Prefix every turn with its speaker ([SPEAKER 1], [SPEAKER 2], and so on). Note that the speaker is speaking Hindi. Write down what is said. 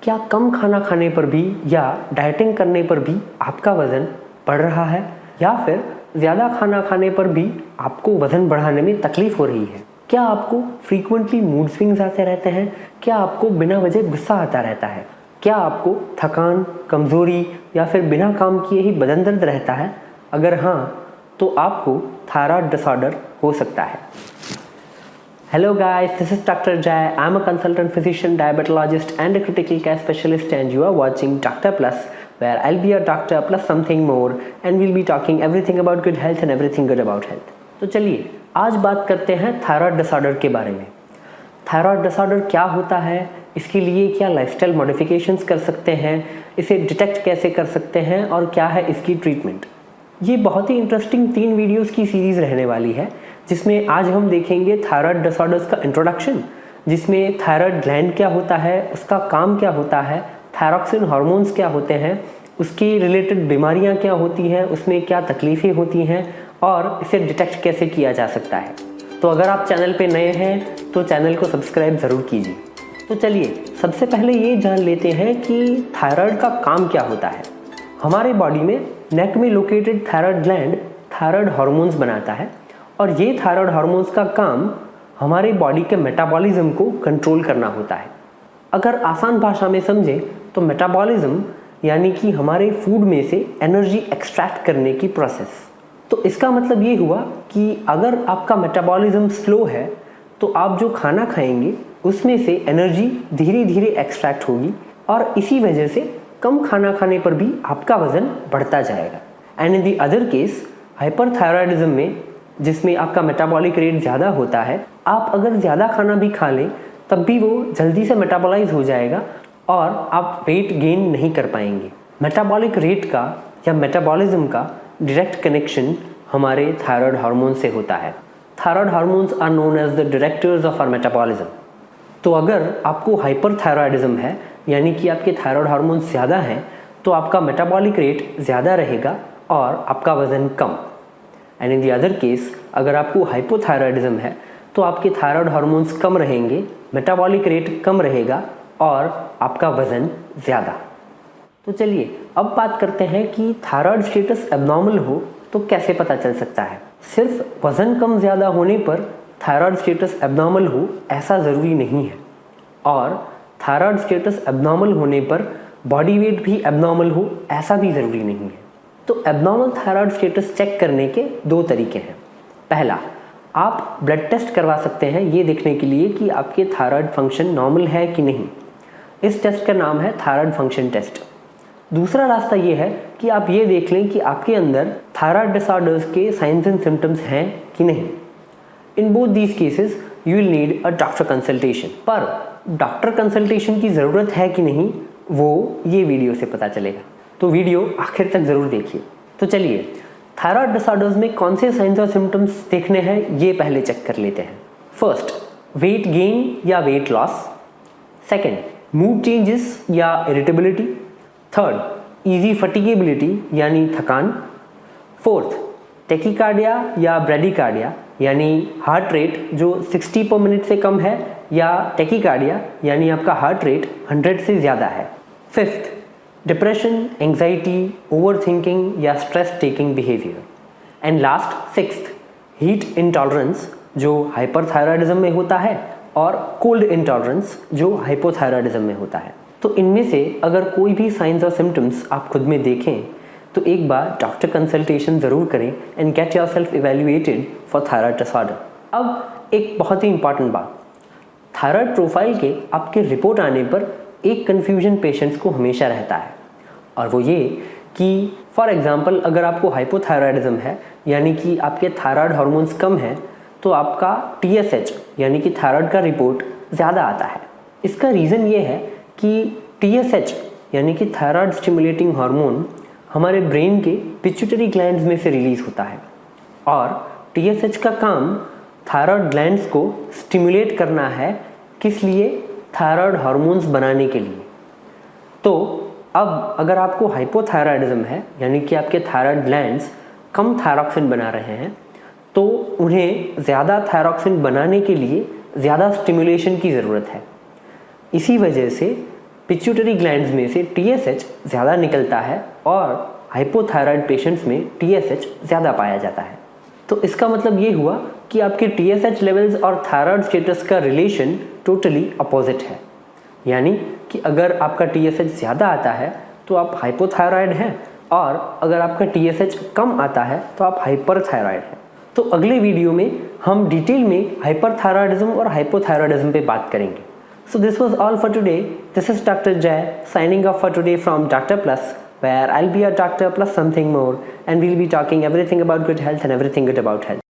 [SPEAKER 1] क्या कम खाना खाने पर भी या डाइटिंग करने पर भी आपका वज़न बढ़ रहा है, या फिर ज़्यादा खाना खाने पर भी आपको वज़न बढ़ाने में तकलीफ़ हो रही है? क्या आपको फ्रीक्वेंटली मूड स्विंग्स आते रहते हैं? क्या आपको बिना वजह गुस्सा आता रहता है? क्या आपको थकान, कमज़ोरी या फिर बिना काम किए ही बदन दर्द रहता है? अगर हाँ, तो आपको थायराइड डिसऑर्डर हो सकता है। Hello guys, this is Dr. Jai. I'm a consultant physician, diabetologist and a critical care specialist, and you are watching Doctor Plus, where I'll be a doctor plus something more, and we'll be talking everything about good health and everything good about health. तो चलिए आज बात करते हैं थायराइड डिसऑर्डर के बारे में। थायराइड डिसऑर्डर क्या होता है, इसके लिए क्या लाइफस्टाइल मॉडिफिकेशंस कर सकते हैं, इसे डिटेक्ट कैसे कर सकते हैं और क्या है इसकी ट्रीटमेंट। ये बहुत ही इंटरेस्टिंग 3 वीडियोस की सीरीज़ रहने वाली है, जिसमें आज हम देखेंगे थायराइड डिसऑर्डर्स का इंट्रोडक्शन, जिसमें थायराइड ग्लैंड क्या होता है, उसका काम क्या होता है, थायरॉक्सिन हार्मोन्स क्या होते हैं, उसकी रिलेटेड बीमारियां क्या होती हैं, उसमें क्या तकलीफ़ें होती हैं और इसे डिटेक्ट कैसे किया जा सकता है। तो अगर आप चैनल पे नए हैं तो चैनल को सब्सक्राइब ज़रूर कीजिए। तो चलिए सबसे पहले ये जान लेते हैं कि थायराइड का काम क्या होता है। हमारे बॉडी में नेक में located thyroid gland thyroid hormones बनाता है, और ये थायराइड हार्मोन्स का काम हमारे बॉडी के मेटाबॉलिज्म को कंट्रोल करना होता है। अगर आसान भाषा में समझें तो मेटाबॉलिज्म यानी कि हमारे फूड में से एनर्जी एक्सट्रैक्ट करने की प्रोसेस। तो इसका मतलब ये हुआ कि अगर आपका मेटाबॉलिज्म स्लो है तो आप जो खाना खाएंगे उसमें से एनर्जी धीरे धीरे एक्सट्रैक्ट होगी, और इसी वजह से कम खाना खाने पर भी आपका वज़न बढ़ता जाएगा। And in the other case hyperthyroidism में, जिसमें आपका मेटाबॉलिक रेट ज़्यादा होता है, आप अगर ज़्यादा खाना भी खा लें तब भी वो जल्दी से मेटाबॉलाइज हो जाएगा और आप वेट गेन नहीं कर पाएंगे। मेटाबॉलिक रेट का या मेटाबॉलिज्म का डायरेक्ट कनेक्शन हमारे थायराइड हार्मोन से होता है। Thyroid hormones are known as the directors of our metabolism. तो अगर आपको हाइपरथायराइडिज्म है, यानी कि आपके थायराइड हार्मोन्स ज़्यादा हैं, तो आपका मेटाबॉलिक रेट ज़्यादा रहेगा और आपका वज़न कम। And in the other case अगर आपको हाइपोथायराइडिज्म है तो आपके थायराइड हार्मोन्स कम रहेंगे, मेटाबॉलिक रेट कम रहेगा और आपका वज़न ज़्यादा। तो चलिए अब बात करते हैं कि थायराइड स्टेटस एबनॉर्मल हो तो कैसे पता चल सकता है। सिर्फ वज़न कम ज़्यादा होने पर थायराइड स्टेटस एबनॉर्मल हो ऐसा ज़रूरी नहीं है, और थायराइड स्टेटस एबनॉर्मल होने पर बॉडी वेट भी एबनॉर्मल हो ऐसा भी ज़रूरी नहीं है। तो एबनॉर्मल थायराइड स्टेटस चेक करने के 2 तरीके हैं। पहला, आप ब्लड टेस्ट करवा सकते हैं ये देखने के लिए कि आपके थायराइड फंक्शन नॉर्मल है कि नहीं। इस टेस्ट का नाम है थायराइड फंक्शन टेस्ट। दूसरा रास्ता ये है कि आप ये देख लें कि आपके अंदर थायराइड डिसऑर्डर्स के साइंस एंड सिम्टम्स हैं कि नहीं। In both these cases you will need a doctor consultation. पर डॉक्टर कंसल्टेशन की ज़रूरत है कि नहीं वो ये वीडियो से पता चलेगा, तो वीडियो आखिर तक ज़रूर देखिए। तो चलिए थायराइड डिसऑर्डर्स में कौन से साइंस और सिम्टम्स देखने हैं ये पहले चेक कर लेते हैं। फर्स्ट, वेट गेन या weight loss. Second, mood changes या इरिटेबिलिटी। थर्ड, ईजी फटीगेबिलिटी यानी थकान। फोर्थ, टेकिकार्डिया या ब्रेडिकार्डिया यानी हार्ट रेट जो 60 पर मिनट से कम है, या टेकिकार्डिया यानी आपका हार्ट रेट 100 से ज़्यादा है। फिफ्थ, डिप्रेशन, एंग्जाइटी, ओवरथिंकिंग या stress taking behaviour. And last, sixth, heat intolerance जो हाइपरथायराइडिज्म में होता है, और कोल्ड इंटॉलरेंस जो हाइपोथायराइडिज्म में होता है। तो इनमें से अगर कोई भी साइंस और सिम्टम्स आप खुद में देखें तो एक बार डॉक्टर कंसल्टेशन ज़रूर करें and get yourself evaluated for thyroid disorder. अब एक बहुत ही इंपॉर्टेंट बात, थायराइड प्रोफाइल के आपके रिपोर्ट आने पर एक कन्फ्यूजन पेशेंट्स को हमेशा रहता है, और वो ये कि फॉर एग्जांपल अगर आपको हाइपोथायराइडिज्म है यानी कि आपके थायराइड हार्मोन्स कम हैं, तो आपका TSH यानी कि थायराइड का रिपोर्ट ज़्यादा आता है। इसका रीज़न ये है कि TSH यानी कि थायराइड स्टिमुलेटिंग हार्मोन हमारे ब्रेन के पिट्यूटरी ग्लैंड्स में से रिलीज़ होता है, और TSH का काम थायराइड ग्लैंड्स को स्टिमुलेट करना है। किस लिए? थायराइड हार्मोन्स बनाने के लिए। तो अब अगर आपको हाइपोथायराइडिज्म है यानी कि आपके थायराइड ग्लैंड्स कम थायरॉक्सिन बना रहे हैं, तो उन्हें ज़्यादा थायरॉक्सिन बनाने के लिए ज़्यादा स्टिमुलेशन की ज़रूरत है। इसी वजह से पिट्यूटरी ग्लैंड्स में से TSH ज़्यादा निकलता है और हाइपोथायराइड पेशेंट्स में TSH ज़्यादा पाया जाता है। तो इसका मतलब ये हुआ कि आपके TSH लेवल्स और थायराइड स्टेटस का रिलेशन टोटली अपोजिट है। यानी कि अगर आपका TSH ज़्यादा आता है तो आप हाइपोथायराइड हैं, और अगर आपका TSH कम आता है तो आप हाइपरथायराइड हैं। तो अगले वीडियो में हम डिटेल में हाइपरथायराइडिज्म और हाइपोथायराइडिज्म पे बात करेंगे। So this was all for today. This is doctor Jay signing off for today from doctor plus, where I'll be a doctor plus something more, and we'll be talking everything about good health and everything good about health.